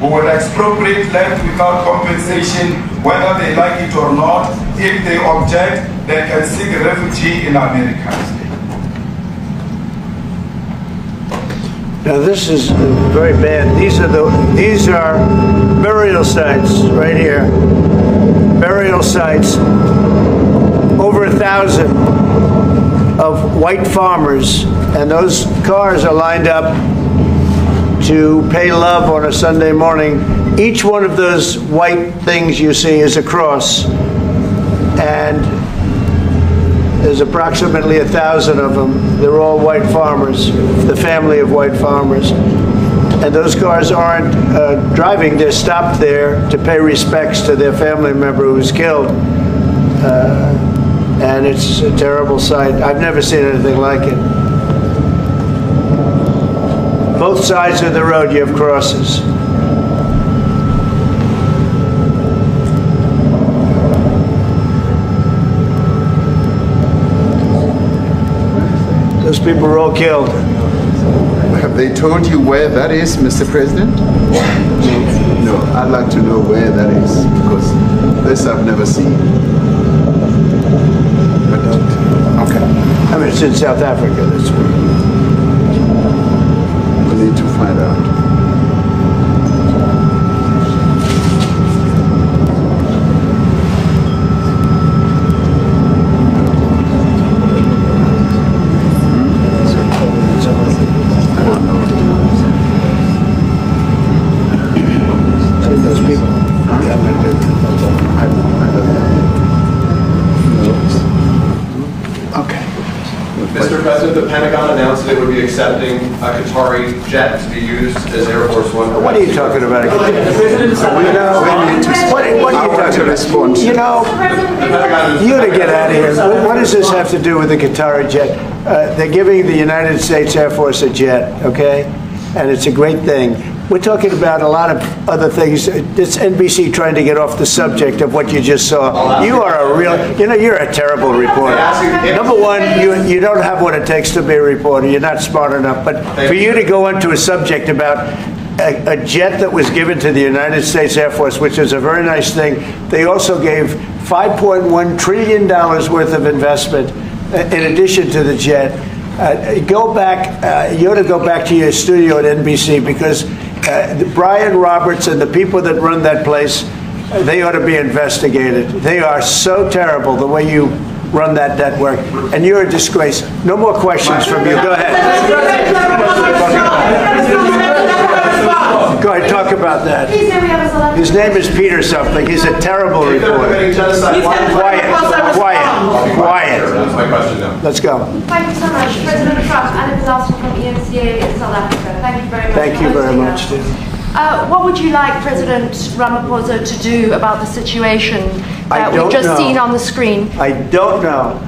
Who will expropriate land without compensation, whether they like it or not. If they object, they can seek refuge in America. Now this is very bad. These are burial sites right here. Burial sites. Over 1,000 of white farmers, and those cars are lined up to pay love on a Sunday morning. Each one of those white things you see is a cross, and there's approximately 1,000 of them. They're all white farmers, the family of white farmers. And those cars aren't driving, they're stopped there to pay respects to their family member who's killed. And it's a terrible sight. I've never seen anything like it. Both sides of the road you have crosses. Those people were all killed. Have they told you where that is, Mr. President? No, I'd like to know where that is, because this I've never seen. But, okay. I mean, it's in South Africa, that's where. We need to find out. Mr. President, the Pentagon announced that it would be accepting a Qatari jet to be used as Air Force One. What are you talking about? What are you talking about? You know, you to get out of here. What does this have to do with the Qatari jet? They're giving the United States Air Force a jet, okay? And it's a great thing. We're talking about a lot of other things. It's NBC trying to get off the subject of what you just saw. You are a real, you're a terrible reporter. Number one, you don't have what it takes to be a reporter. You're not smart enough. But for you to go into a subject about a jet that was given to the United States Air Force, which is a very nice thing, they also gave $5.1 trillion worth of investment in addition to the jet. Go back, you ought to go back to your studio at NBC, because Brian Roberts and the people that run that place, they ought to be investigated. They are so terrible the way you run that network, and you're a disgrace. No more questions from you. Go ahead. Go ahead, talk about that. His name is Peter something. He's a terrible reporter. Quiet. That's my question now. Let's go. Thank you so much. President Trump, Anna Disaster from ENCA in South Africa. Thank you very much. Thank you very much, Steve. What would you like President Ramaphosa to do about the situation that we've just seen on the screen? I don't know.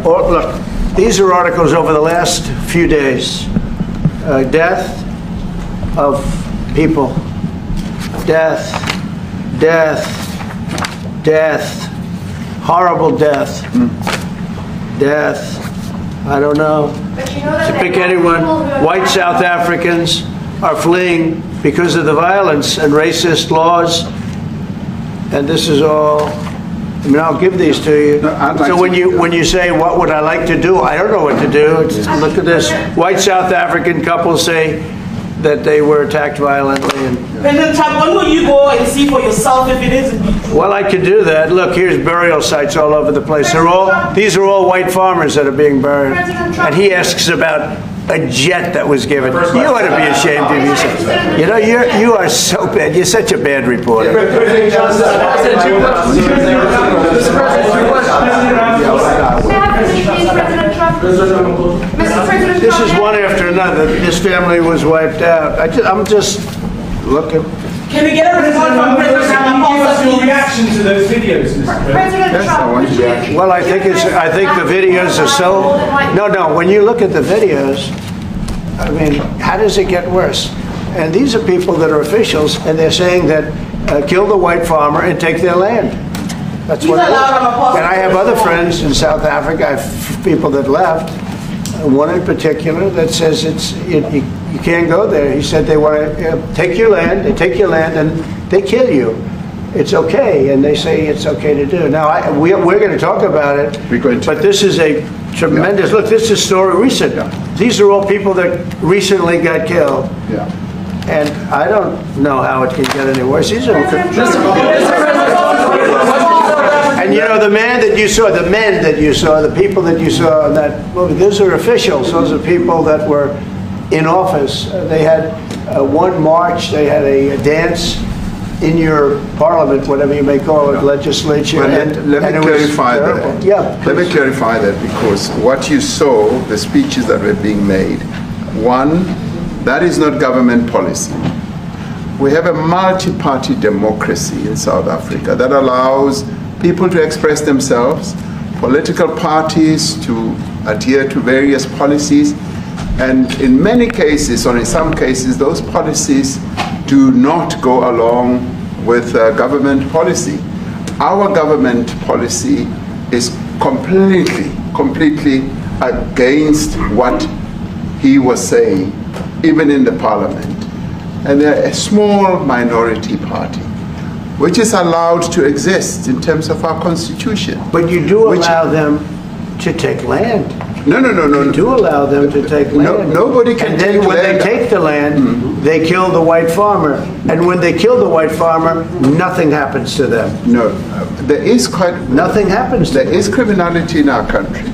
Look, these are articles over the last few days. Death of people. Death. Horrible death. Death. I don't know. But you know that to pick anyone, white South Africans are fleeing because of the violence and racist laws, and this is all. I mean, I'll give these to you. So when you say what would I like to do, I don't know what to do. Look at this. White South African couple say that they were attacked violently. And, President Trump, when will you go and see for yourself if it is indeed true? well, I could do that. Look, here's burial sites all over the place. These are all white farmers that are being buried. And he asks about a jet that was given. You ought to be ashamed of yourself. You are so bad. You're such a bad reporter. This is one after another. This family was wiped out. I'm just looking. Can we get a report from President Ramaphosa? What's your reaction to those videos, Mr. President Trump, Well, I think the videos are so. No. When you look at the videos, I mean, how does it get worse? And these are people that are officials, and they're saying that kill the white farmer and take their land. That's what it is. And I have other friends in South Africa, I have people that left, one in particular that says you can't go there. He said they want to take your land, they take your land and they kill you. It's okay, and they say it's okay to do. Now, we're going to talk about it, but this is a tremendous, look, this is a story recent. These are all people that recently got killed. Yeah. And I don't know how it can get any worse. These are and you know, the man that you saw, the men that you saw, the people that you saw in that movie, those are officials. Those are people that were in office. They had one march, they had a dance in your parliament, whatever you may call it, legislature. Well, let me clarify that. Yeah, let me clarify that, because what you saw, the speeches that were being made, one, that is not government policy. We have a multi-party democracy in South Africa that allows people to express themselves, political parties to adhere to various policies, and in many cases, or in some cases, those policies do not go along with government policy. Our government policy is completely against what he was saying, even in the parliament. And they're a small minority party, which is allowed to exist in terms of our constitution. But you do allow them to take land. No. You do allow them to take land. Nobody can and take then when land. they take the land, they kill the white farmer. And when they kill the white farmer, nothing happens to them. No, there is nothing happens to them. There is criminality in our country.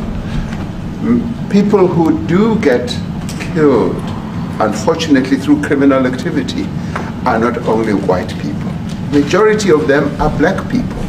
People who do get killed, unfortunately through criminal activity, are not only white people. Majority of them are black people.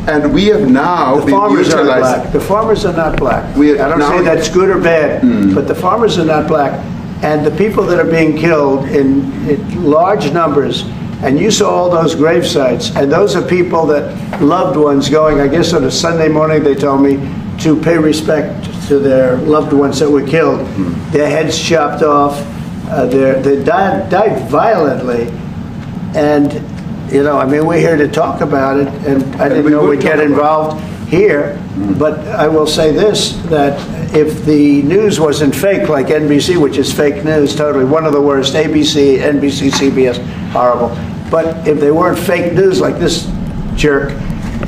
And we have now been utilizing. The farmers are not black. I don't say that's good or bad, but the farmers are not black. And the people that are being killed in large numbers, and you saw all those grave sites, and those are people that loved ones going, I guess on a Sunday morning they told me, to pay respect to their loved ones that were killed. Their heads chopped off, they died violently. And you know, I mean, we're here to talk about it, and I didn't know we'd get involved here, but I will say this, that if the news wasn't fake, like NBC, which is fake news, totally, one of the worst, ABC, NBC, CBS, horrible, but if they weren't fake news like this jerk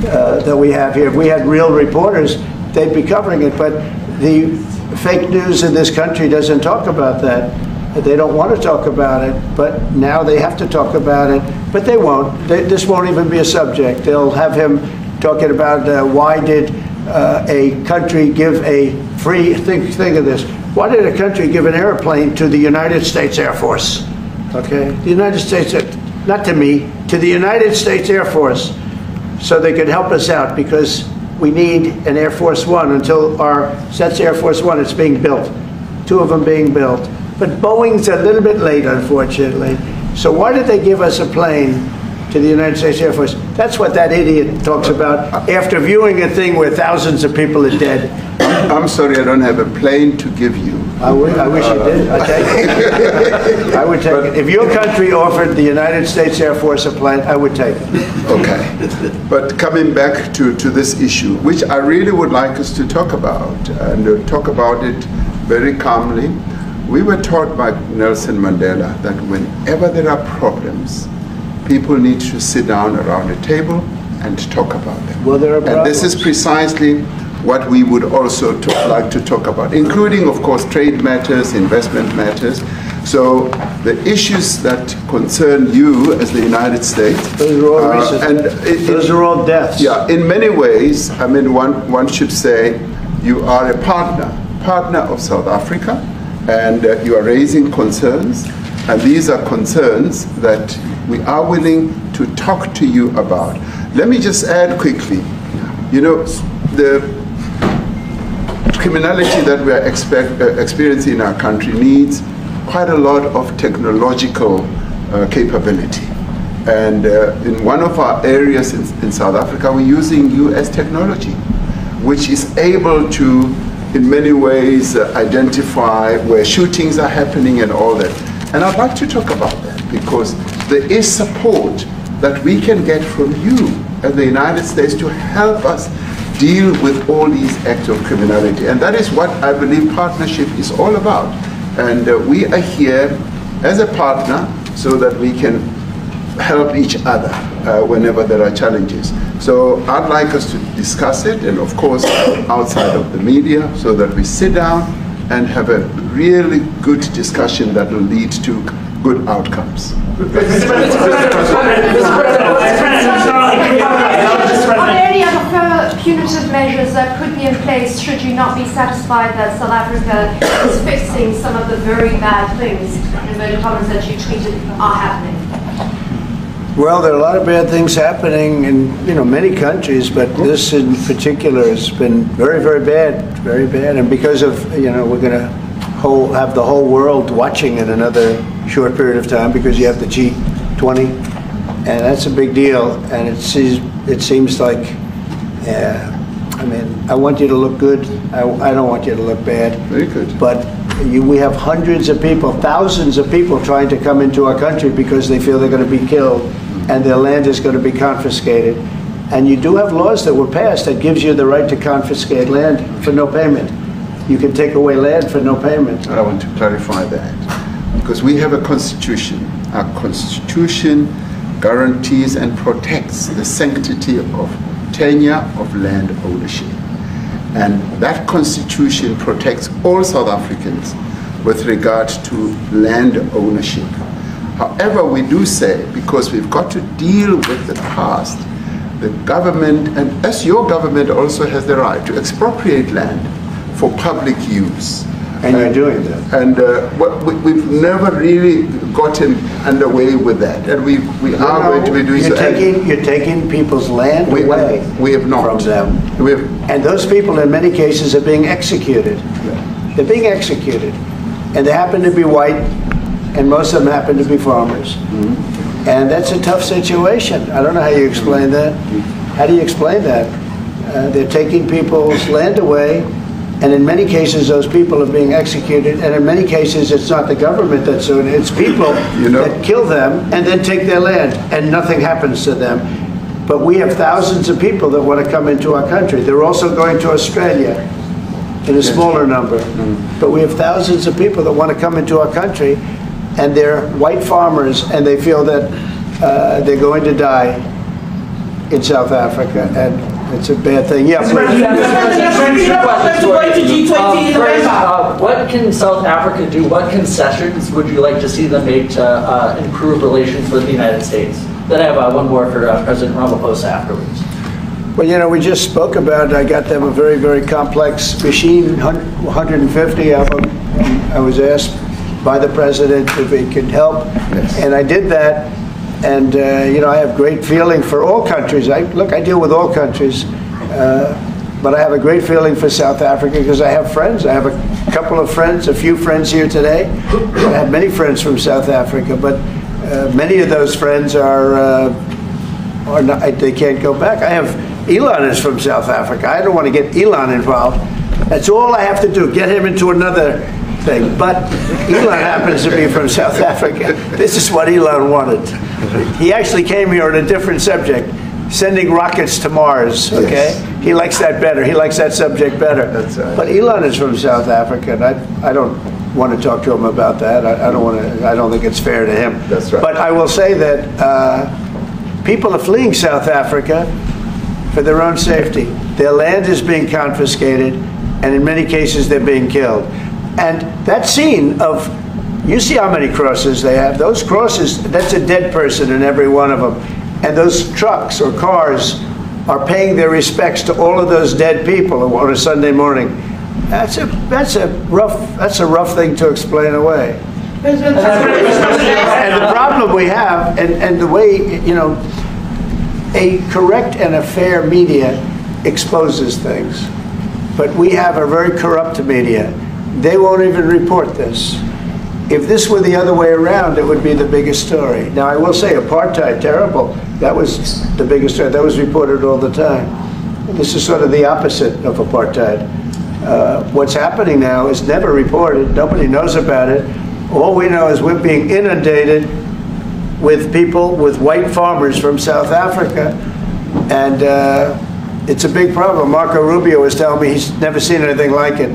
that we have here, if we had real reporters, they'd be covering it, but the fake news in this country doesn't talk about that. They don't want to talk about it, but now they have to talk about it. But they won't. This won't even be a subject. They'll have him talking about why did a country give a free, think of this, why did a country give an airplane to the United States Air Force? Okay, the United States, not to me, to the United States Air Force, so they could help us out, because we need an Air Force One until that's Air Force One, it's being built. 2 of them being built. But Boeing's a little bit late, unfortunately. So why did they give us a plane to the United States Air Force? That's what that idiot talks about after viewing a thing where thousands of people are dead. I'm sorry, I don't have a plane to give you. I wish you did. I'd take it. I would take it. If your country offered the United States Air Force a plane, I would take it. Okay. But coming back to this issue, which I really would like us to talk about, and talk about it very calmly. We were taught by Nelson Mandela that whenever there are problems, people need to sit down around a table and talk about them. Well, there are problems. And this is precisely what we would also like to talk about, including, of course, trade matters, investment matters. So the issues that concern you as the United States. Those are all recent. Those are all deaths. Yeah, in many ways, I mean, one should say you are a partner of South Africa, and you are raising concerns, and these are concerns that we are willing to talk to you about. Let me just add quickly, you know, the criminality that we are experiencing in our country needs quite a lot of technological capability. And in one of our areas in South Africa, we're using US technology, which is able to in many ways identify where shootings are happening and all that. And I'd like to talk about that, because there is support that we can get from you and the United States to help us deal with all these acts of criminality. And that is what I believe partnership is all about. And we are here as a partner so that we can help each other whenever there are challenges. So I'd like us to discuss it, and of course outside of the media, so that we sit down and have a really good discussion that will lead to good outcomes. Are there any other punitive measures that could be in place should you not be satisfied that South Africa is fixing some of the very bad things, in inverted commas, that you tweeted are happening? Well, there are a lot of bad things happening in many countries, but this in particular has been very, very bad, and because of we're going to have the whole world watching in another short period of time, because you have the G20, and that's a big deal. And it seems like, I mean, I want you to look good. I don't want you to look bad. Very good. But we have hundreds of people, thousands of people trying to come into our country because they feel they're going to be killed and their land is going to be confiscated. And you do have laws that were passed that gives you the right to confiscate land for no payment. You can take away land for no payment. I want to clarify that, because we have a constitution. Our constitution guarantees and protects the sanctity of tenure of land ownership. And that constitution protects all South Africans with regard to land ownership. However, we do say, because we've got to deal with the past, the government, and as your government also has the right to expropriate land for public use. And you're doing that. And we've never really gotten underway with that. And we are going to be doing so. You're taking people's land away we have not. From them. And those people in many cases are being executed. Yeah. They're being executed. And they happen to be white, and most of them happen to be farmers. Mm-hmm. And that's a tough situation. I don't know how you explain that. How do you explain that? They're taking people's land away, and in many cases those people are being executed, and in many cases it's not the government that's doing it, it's people that kill them and then take their land, and nothing happens to them. But we have thousands of people that want to come into our country. They're also going to Australia in a smaller number. Mm-hmm. But we have thousands of people that want to come into our country, and they're white farmers, and they feel that they're going to die in South Africa, and it's a bad thing. Yeah, what can South Africa do? What concessions would you like to see them make to improve relations with the United States? Then I have one more for President Ramaphosa afterwards. Well, we just spoke about, I got them a very, very complex machine, 150 of them. I was asked by the president if it could help, and I did that. And I have great feeling for all countries. I deal with all countries, but I have a great feeling for South Africa because I have friends. I have a couple of friends, a few friends here today. I have many friends from South Africa, but many of those friends are not. They can't go back. I have Elon is from South Africa. I don't want to get Elon involved. That's all I have to do. Get him into another thing. But Elon happens to be from South Africa. This is what Elon wanted. He actually came here on a different subject, sending rockets to Mars, okay? Yes. He likes that better. He likes that subject better. That's right. But Elon is from South Africa, and I don't want to talk to him about that. I don't think it's fair to him. That's right. But I will say that people are fleeing South Africa for their own safety. Their land is being confiscated, and in many cases they're being killed. And that scene of, you see how many crosses they have. Those crosses, that's a dead person in every one of them. And those trucks or cars are paying their respects to all of those dead people on a Sunday morning. That's a rough thing to explain away. And the problem we have, and the way, a correct and a fair media exposes things. But we have a very corrupt media. They won't even report this. If this were the other way around, it would be the biggest story. Now, I will say apartheid, terrible. That was the biggest story. That was reported all the time. This is sort of the opposite of apartheid. What's happening now is never reported. Nobody knows about it. All we know is we're being inundated with people, with white farmers from South Africa, and it's a big problem. Marco Rubio was telling me he's never seen anything like it.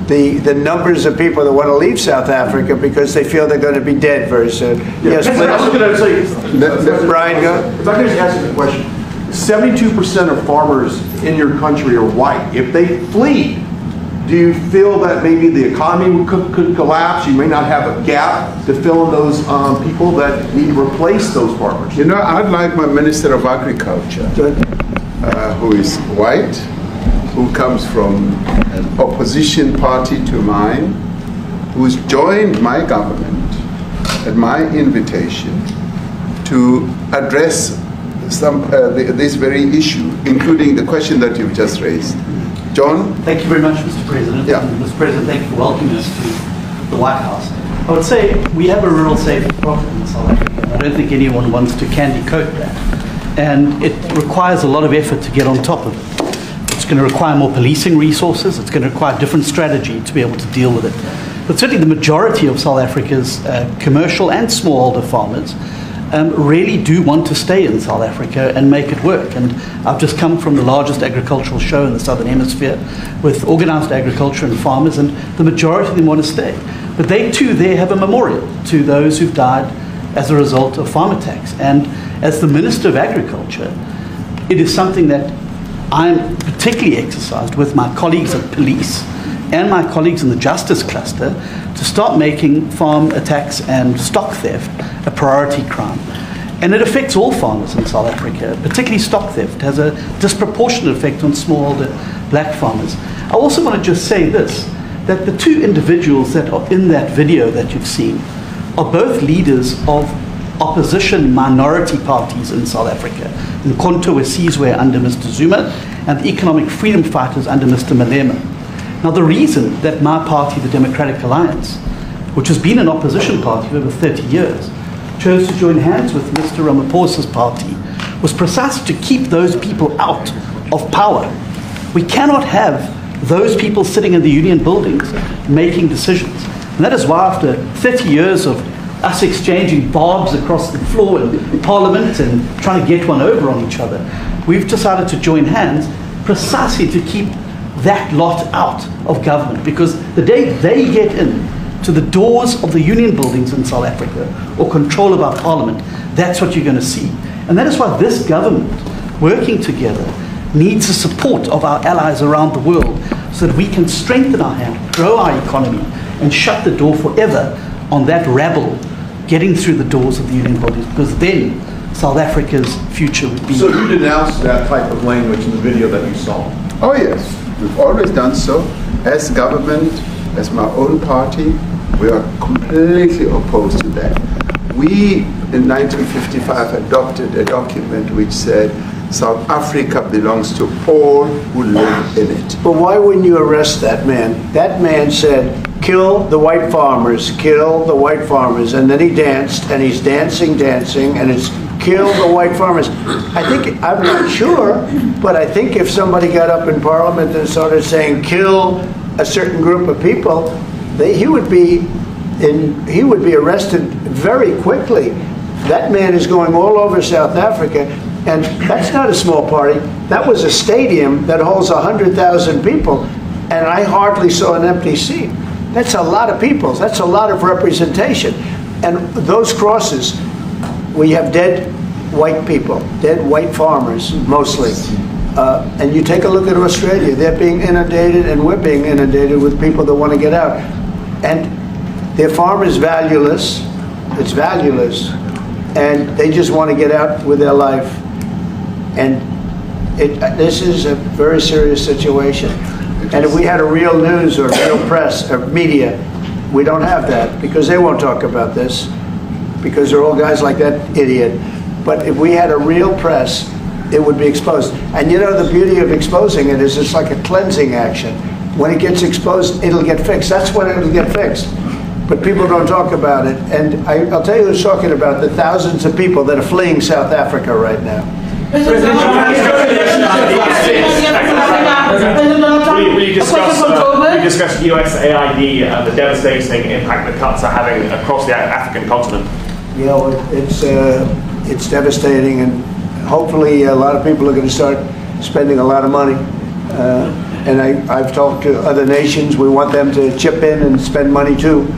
The numbers of people that want to leave South Africa because they feel they're going to be dead very soon. Yes, please. I was going to say, Brian, go. If I could just ask you a question. 72% of farmers in your country are white. If they flee, do you feel that maybe the economy could collapse? You may not have a gap to fill in those people that need to replace those farmers. You know, I'd like my Minister of Agriculture, who is white, who comes from an opposition party to mine, who's joined my government at my invitation to address this very issue, including the question that you've just raised. John? Thank you very much, Mr. President. Yeah. Mr. President, thank you for welcoming us to the White House. I would say we have a rural safety problem in South Africa. I don't think anyone wants to candy coat that. And it requires a lot of effort to get on top of it. It's going to require more policing resources. It's going to require a different strategy to be able to deal with it. But certainly the majority of South Africa's commercial and smallholder farmers really do want to stay in South Africa and make it work. And I've just come from the largest agricultural show in the Southern Hemisphere with organized agriculture and farmers, and the majority of them want to stay. But they too there have a memorial to those who've died as a result of farm attacks. And as the Minister of Agriculture, it is something that I'm particularly exercised with my colleagues at police and my colleagues in the justice cluster to start making farm attacks and stock theft a priority crime. And it affects all farmers in South Africa, particularly stock theft. It has a disproportionate effect on smallholder black farmers. I also want to just say this, that the two individuals that are in that video that you've seen are both leaders of opposition minority parties in South Africa. Mkhonto weSizwe under Mr. Zuma and the economic freedom fighters under Mr. Malema. Now the reason that my party, the Democratic Alliance, which has been an opposition party for over 30 years, chose to join hands with Mr. Ramaphosa's party was precisely to keep those people out of power. We cannot have those people sitting in the union buildings making decisions. And that is why after 30 years of us exchanging barbs across the floor in Parliament and trying to get one over on each other, we've decided to join hands precisely to keep that lot out of government, because the day they get in to the doors of the union buildings in South Africa or control of our Parliament, that's what you're going to see. And that is why this government, working together, needs the support of our allies around the world so that we can strengthen our hand, grow our economy, and shut the door forever on that rabble getting through the doors of the union buildings, because then South Africa's future would be... So you denounced that type of language in the video that you saw? Oh yes, we've always done so. As government, as my own party, we are completely opposed to that. We, in 1955, adopted a document which said South Africa belongs to all who live in it. But why wouldn't you arrest that man? That man said, kill the white farmers, kill the white farmers. And then he danced, and he's dancing, and it's kill the white farmers. I think, I'm not sure, but I think if somebody got up in Parliament and started saying kill a certain group of people, he would be arrested very quickly. That man is going all over South Africa, and that's not a small party. That was a stadium that holds 100,000 people, and I hardly saw an empty seat. That's a lot of people. That's a lot of representation. And those crosses, we have dead white people, dead white farmers, mostly. And you take a look at Australia, they're being inundated, and we're being inundated with people that want to get out. And their farm is valueless, it's valueless, and they just want to get out with their life. And this is a very serious situation. And if we had a real news or real press or media, we don't have that, because they won't talk about this, because they're all guys like that idiot. But if we had a real press, it would be exposed. And you know, the beauty of exposing it is it's like a cleansing action. When it gets exposed, it'll get fixed. That's when it'll get fixed. But people don't talk about it. And I'll tell you who's talking about the thousands of people that are fleeing South Africa right now. We discussed USAID and the devastating impact the cuts are having across the African continent. You know, it's devastating, and hopefully a lot of people are going to start spending a lot of money. And I've talked to other nations. We want them to chip in and spend money too.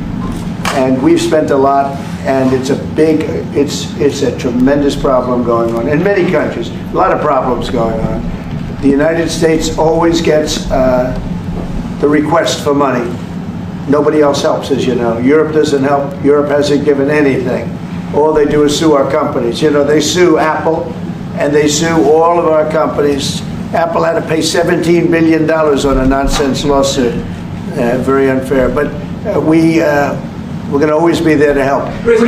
And we've spent a lot, and it's a tremendous problem going on in many countries. A lot of problems going on. The United States always gets the request for money. Nobody else helps, as you know. Europe doesn't help. Europe hasn't given anything. All they do is sue our companies. You know, they sue Apple, and they sue all of our companies. Apple had to pay $17 billion on a nonsense lawsuit. Very unfair. But we're going to always be there to help. The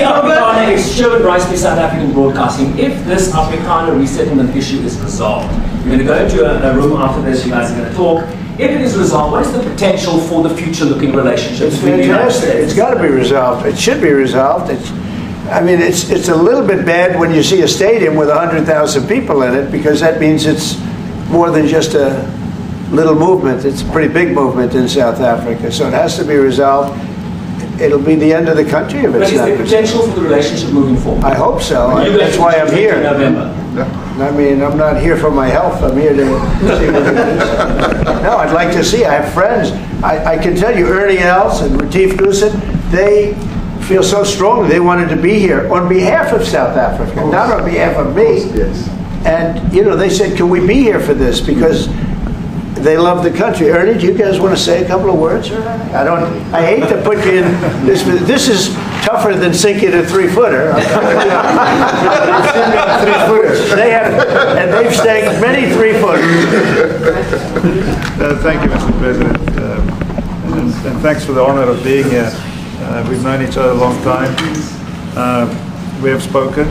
Afrikaner Exchequer rights to South African broadcasting. If this Afrikaner resettlement issue is resolved, you're going to go into a room after this, you guys are going to talk. If it is resolved, what is the potential for the future-looking relationship between the United States? It's got to be resolved. It should be resolved. I mean, it's a little bit bad when you see a stadium with 100,000 people in it, because that means it's more than just a little movement. It's a pretty big movement in South Africa, so it has to be resolved. It'll be the end of the country if it's not. But is there potential for the relationship moving forward? I hope so. That's why I'm here. I mean, I'm not here for my health. I'm here to see what it is. No, I'd like to see. I have friends. I can tell you, Ernie Els and Retief Goosen, they feel so strongly they wanted to be here on behalf of South Africa, not on behalf of me. Yes. And, you know, they said, can we be here for this? Because they love the country. Ernie, do you guys want to say a couple of words? I hate to put you in this. This is tougher than sinking a 3-footer. They have, and they've staked many 3-footers. Thank you, Mr. President. And thanks for the honor of being here. We've known each other a long time. We have spoken.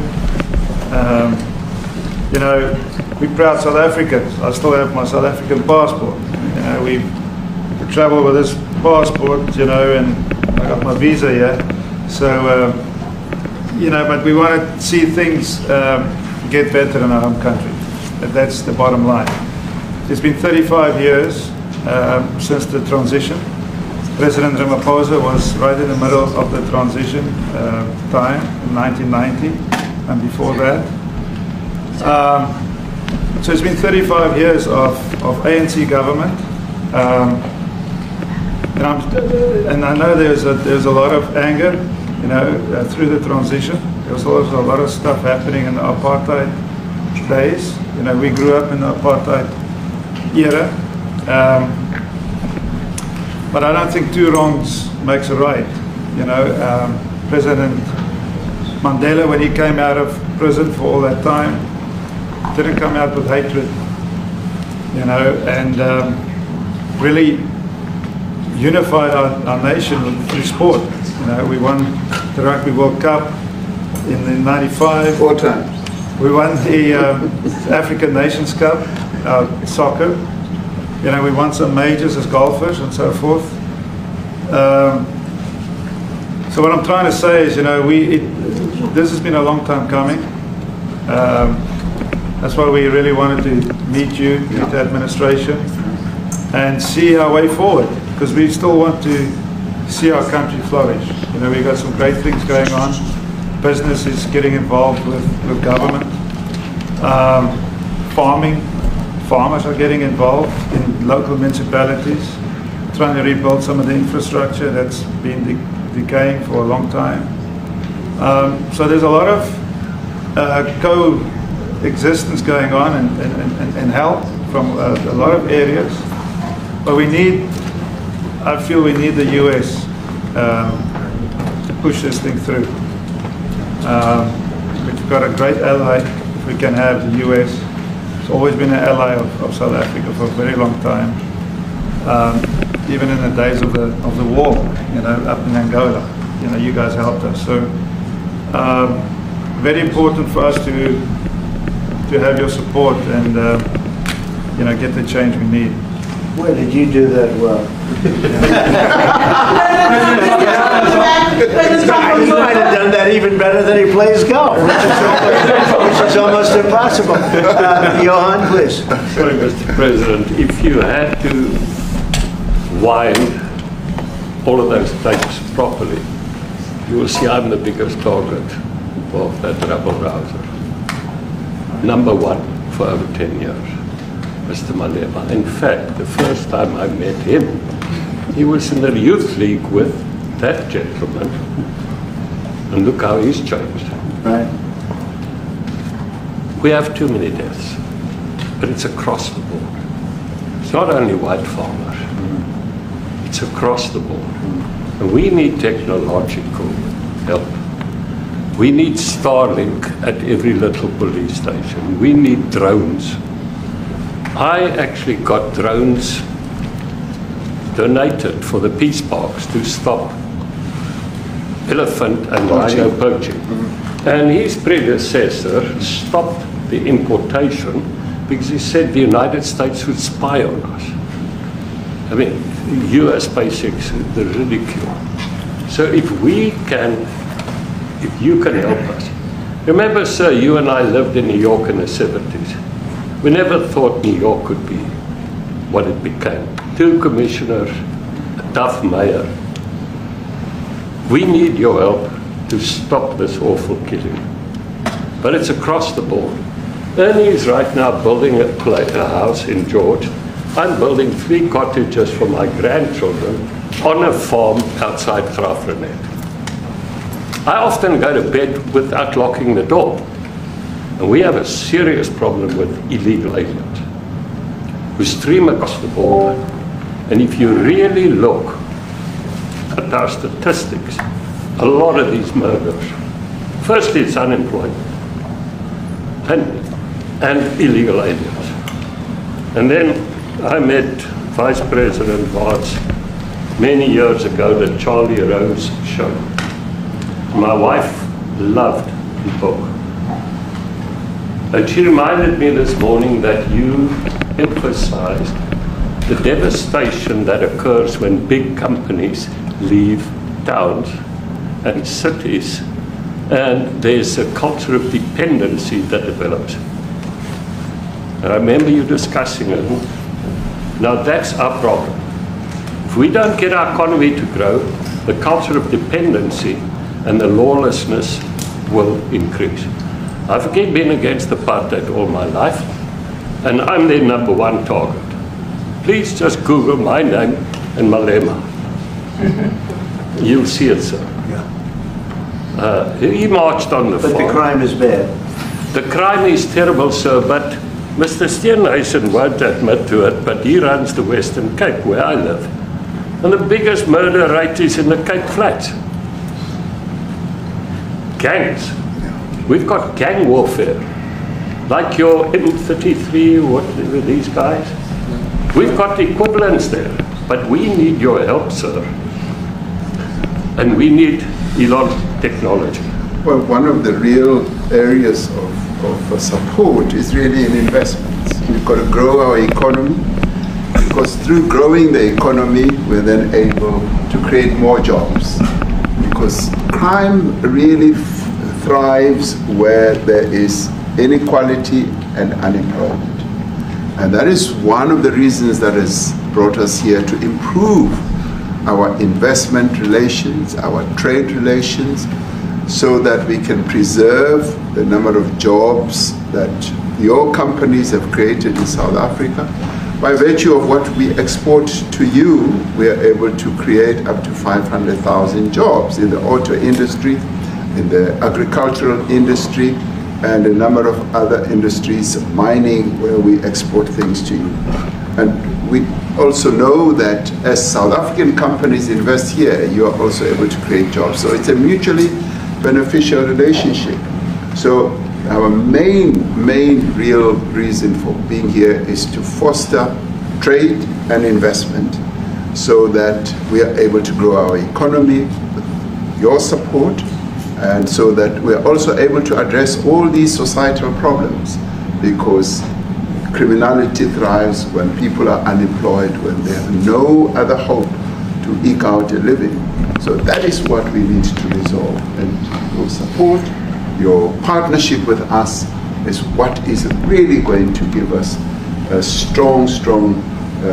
You know, we're proud South Africans. I still have my South African passport. You know, we travel with this passport, you know, and I got my visa here. So, you know, but we want to see things get better in our home country. That's the bottom line. It's been 35 years since the transition. President Ramaphosa was right in the middle of the transition time in 1990 and before that. So it's been 35 years of ANC government, and I know there's a lot of anger, you know, through the transition. There was also a lot of stuff happening in the apartheid days. You know, we grew up in the apartheid era, but I don't think two wrongs makes a right. You know, President Mandela, when he came out of prison for all that time, didn't come out with hatred, you know, and really unified our nation through sport. You know, we won the Rugby World Cup in '95. 4 times. We won the African Nations Cup, soccer. You know, we won some majors as golfers and so forth. So what I'm trying to say is, you know, this has been a long time coming. That's why we really wanted to meet you, meet the administration, and see our way forward, because we still want to see our country flourish. You know, we've got some great things going on. Business is getting involved with government. Farmers are getting involved in local municipalities, trying to rebuild some of the infrastructure that's been decaying for a long time. So there's a lot of coexistence going on and help from a lot of areas, but I feel we need the US to push this thing through. We've got a great ally if we can have the US. It's always been an ally of South Africa for a very long time, even in the days of the war, you know, up in Angola. You know, you guys helped us. So very important for us to have your support and you know, get the change we need. Where did you do that well? He might have done that even better than he plays golf, which is almost impossible. Johan, please. Sorry, Mr. President, if you had to wind all of those tapes properly, you will see I'm the biggest target of that rabble-rouser. #1 for over 10 years, Mr. Malema. In fact, the first time I met him, he was in the youth league with that gentleman. And look how he's changed. Right. We have too many deaths, but it's across the board. It's not only white farmers, it's across the board. And we need technological help. We need Starlink at every little police station. We need drones. I actually got drones donated for the peace parks to stop elephant and rhino poaching. And his predecessor stopped the importation because he said the United States would spy on us. I mean, US basics, the ridicule. So if you can help us. Remember, sir, you and I lived in New York in the 70s. We never thought New York could be what it became. 2 commissioners, a tough mayor. We need your help to stop this awful killing. But it's across the board. Ernie is right now building a house in George. I'm building 3 cottages for my grandchildren on a farm outside Graaff-Reinet. I often go to bed without locking the door. And we have a serious problem with illegal aliens who stream across the border. And if you really look at our statistics, a lot of these murders, firstly it's unemployment and illegal aliens. And then I met Vice President Bartz many years ago, the Charlie Rose show. My wife loved the book. And she reminded me this morning that you emphasized the devastation that occurs when big companies leave towns and cities, and there's a culture of dependency that develops. And I remember you discussing it. Now that's our problem. If we don't get our economy to grow, the culture of dependency and the lawlessness will increase. I've again been against apartheid all my life, and I'm their #1 target. Please just Google my name and Malema. You'll see it, sir. He marched on the farm. But the crime is bad. The crime is terrible, sir, but Mr. Steenhuisen won't admit to it, but he runs the Western Cape, where I live. And the biggest murder rate is in the Cape Flats. Gangs. We've got gang warfare. Like your M33, whatever these guys. We've got equivalents there. But we need your help, sir. And we need Elon technology. Well, one of the real areas of support is really in investments. We've got to grow our economy, because through growing the economy, we're then able to create more jobs. Because crime really thrives where there is inequality and unemployment. And that is one of the reasons that has brought us here, to improve our investment relations, our trade relations, so that we can preserve the number of jobs that your companies have created in South Africa. By virtue of what we export to you, we are able to create up to 500,000 jobs in the auto industry, in the agricultural industry, and a number of other industries, mining, where we export things to you. And we also know that as South African companies invest here, you are also able to create jobs. So it's a mutually beneficial relationship. So our main real reason for being here is to foster trade and investment, so that we are able to grow our economy with your support, and so that we are also able to address all these societal problems, because criminality thrives when people are unemployed, when they have no other hope to eke out a living. So that is what we need to resolve, and your support, your partnership with us is what is really going to give us a strong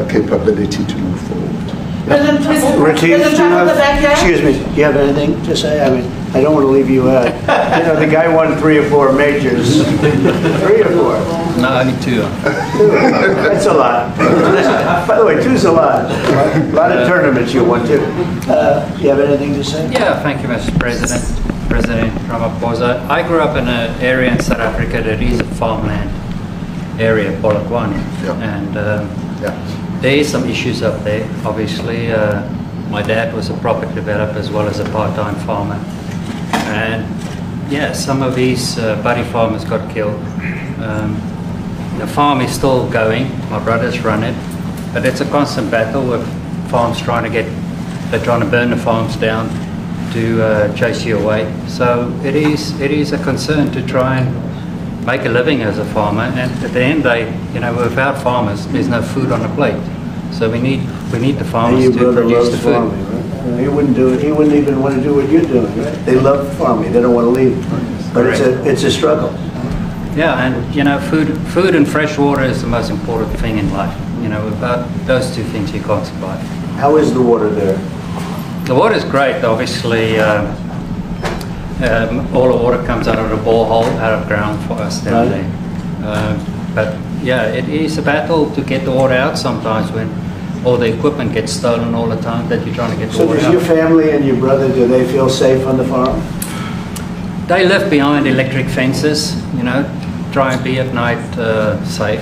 capability to move forward. Retief, do you have, excuse me, do you have anything to say? I mean, I don't want to leave you out. You know, the guy won 3 or 4 majors. 3 or 4? No, only 2. 2. That's a lot. By the way, 2's a lot. A lot of tournaments you won too. Do you have anything to say? Yeah, thank you, Mr. President. President Ramaphosa. I grew up in an area in South Africa that is a farmland area, Polokwane. And there is some issues up there. Obviously, my dad was a property developer as well as a part-time farmer. And yeah, some of these buddy farmers got killed. The farm is still going. My brothers run it. But it's a constant battle with farms they're trying to burn the farms down to chase you away. So it is a concern to try and make a living as a farmer. And at the end, without farmers, there's no food on the plate. So we need the farmers to produce the food. Farming, right? He wouldn't do it. He wouldn't even want to do what you're doing. Right? They love farming. They don't want to leave. But it's a struggle. Yeah, and food and fresh water is the most important thing in life. Without those 2 things, you can't survive. How is the water there? The water is great. Obviously, all the water comes out of the borehole, out of ground for us down there. But yeah, it is a battle to get the water out sometimes when all the equipment gets stolen all the time that you're trying to get the water out. So does your family and your brother, do they feel safe on the farm? They live behind electric fences, try and be at night safe.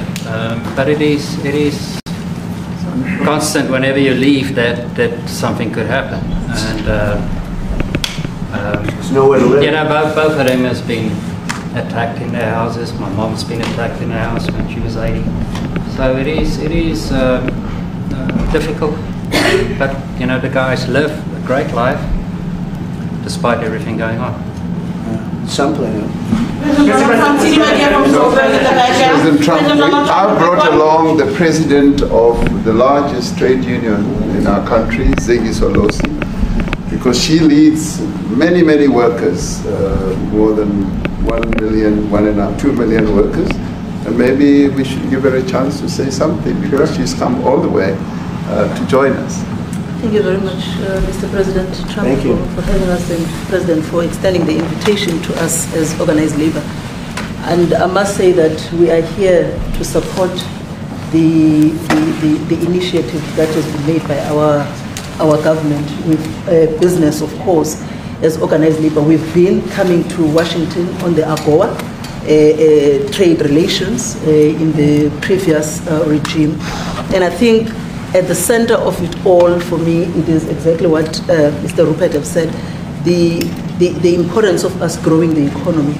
But it is constant whenever you leave that something could happen. And there's nowhere to live. Both of them has been attacked in their houses. My mom's been attacked in her house when she was 80. So it is difficult. But the guys live a great life despite everything going on. Something. President Trump, I brought along the president of the largest trade union in our country, Ziggy Solosi, because she leads many, many workers, more than 1 million, 2 million workers, and maybe we should give her a chance to say something because she's come all the way to join us. Thank you very much, Mr. President Trump, for having us, and President for extending the invitation to us as organized labor. And I must say that we are here to support the initiative that has been made by our government with business, of course, as organized labor. We've been coming to Washington on the AGOA trade relations in the previous regime, and I think at the center of it all, for me, it is exactly what Mr. Rupert have said, the importance of us growing the economy.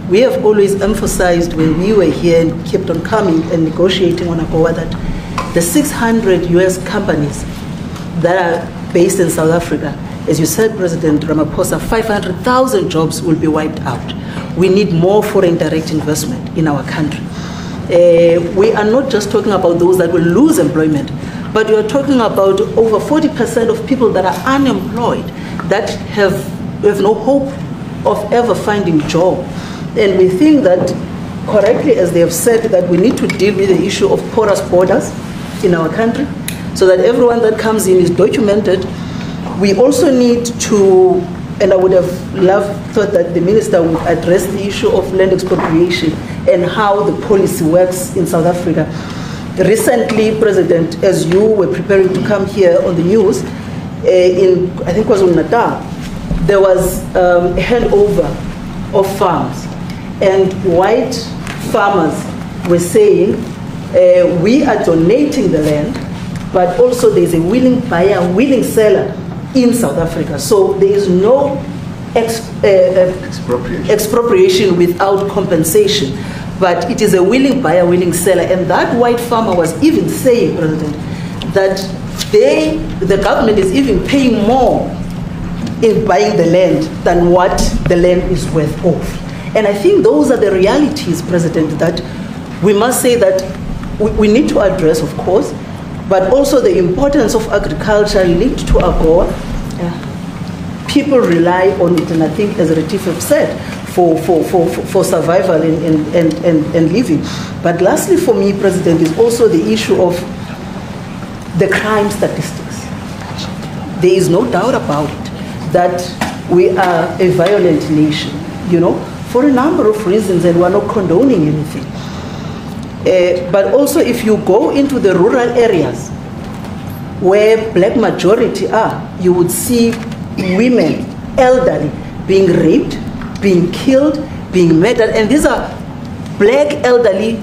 We have always emphasized when we were here and kept on coming and negotiating on AGOA that the 600 US companies that are based in South Africa, as you said, President Ramaphosa, 500,000 jobs will be wiped out. We need more foreign direct investment in our country. We are not just talking about those that will lose employment, but we are talking about over 40% of people that are unemployed, that have no hope of ever finding a job. And we think that, correctly, as they have said, that we need to deal with the issue of porous borders in our country, so that everyone that comes in is documented. We also need to, and I would have thought that the minister would address the issue of land expropriation and how the policy works in South Africa. Recently, President, as you were preparing to come here on the news, in, I think it was in Natal, there was a handover of farms, and white farmers were saying, we are donating the land, but also there's a willing buyer, willing seller in South Africa. So there is no expropriation without compensation, but it is a willing buyer, willing seller. And that white farmer was even saying, President, that the government is even paying more in buying the land than what the land is worth of. And I think those are the realities, President, that we must say that we need to address, of course, but also the importance of agriculture linked to AGOA. People rely on it, and I think, as Retief have said, for survival and living. But lastly, for me, President, is also the issue of the crime statistics. there is no doubt about it that we are a violent nation, you know, for a number of reasons, and we're not condoning anything. But also, if you go into the rural areas where black majority are, you would see women, elderly, being raped, being killed, being murdered, and these are black elderly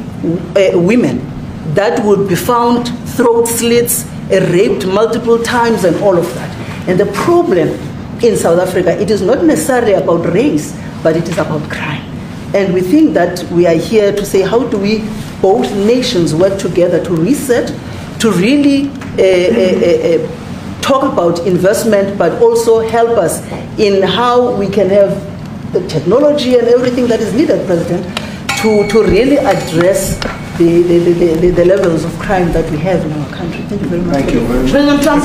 women that would be found throat slits, raped multiple times, and all of that. And the problem in South Africa, it is not necessarily about race, but it is about crime. And we think that we are here to say, how do we, both nations, work together to reset, to really talk about investment, but also help us in how we can have the technology and everything that is needed, President, to really address the levels of crime that we have in our country. Thank you very much. Thank you very much. President Trump.